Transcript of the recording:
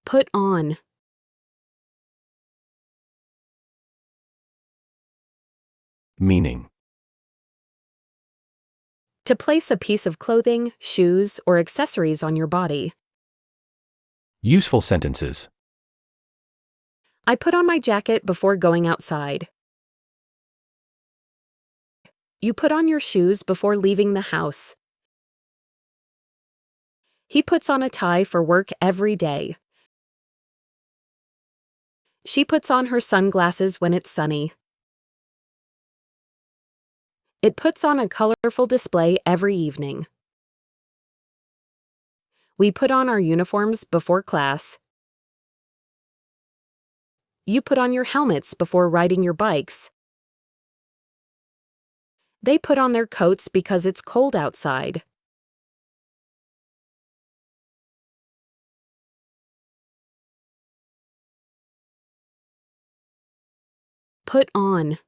Put on. Meaning. To place a piece of clothing, shoes, or accessories on your body. Useful sentences. I put on my jacket before going outside. You put on your shoes before leaving the house. He puts on a tie for work every day. She puts on her sunglasses when it's sunny. It puts on a colorful display every evening. We put on our uniforms before class. You put on your helmets before riding your bikes. They put on their coats because it's cold outside. Put on.